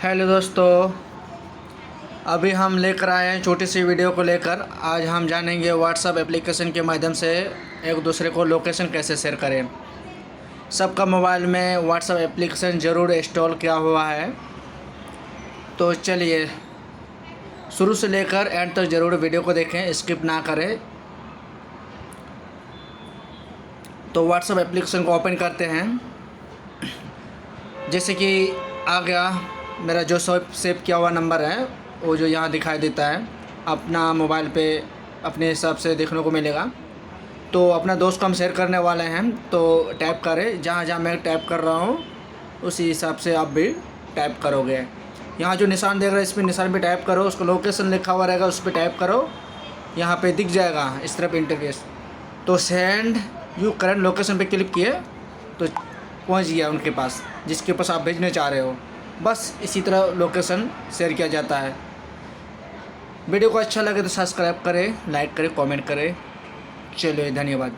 Hello दोस्तों, अभी हम लेकर आए हैं छोटी सी वीडियो को लेकर। आज हम जानेंगे व्हाट्सएप एप्लीकेशन के माध्यम से एक दूसरे को लोकेशन कैसे शेयर करें। सबका मोबाइल में व्हाट्सएप एप्लीकेशन ज़रूर इंस्टॉल किया हुआ है, तो चलिए शुरू से लेकर एंड तक ज़रूर वीडियो को देखें, स्किप ना करें। तो व्हाट्सएप एप्लीकेशन को ओपन करते हैं। जैसे कि आ गया मेरा जो सेव किया हुआ नंबर है, वो जो यहाँ दिखाई देता है, अपना मोबाइल पे अपने हिसाब से देखने को मिलेगा। तो अपना दोस्त को हम शेयर करने वाले हैं, तो टैप करें। जहाँ जहाँ मैं टैप कर रहा हूँ उसी हिसाब से आप भी टैप करोगे। यहाँ जो निशान देख रहे हैं इस पर निशान पे टैप करो, उसको लोकेशन लिखा हुआ रहेगा उस पर टैप करो। यहाँ पे दिख जाएगा इस तरफ इंटरफेस। तो सेंड यू करंट लोकेशन पे क्लिक किए तो पहुँच गया उनके पास जिसके पास आप भेजने चाह रहे हो। बस इसी तरह लोकेशन शेयर किया जाता है। वीडियो को अच्छा लगे तो सब्सक्राइब करें, लाइक करें, कमेंट करें। चलिए, धन्यवाद।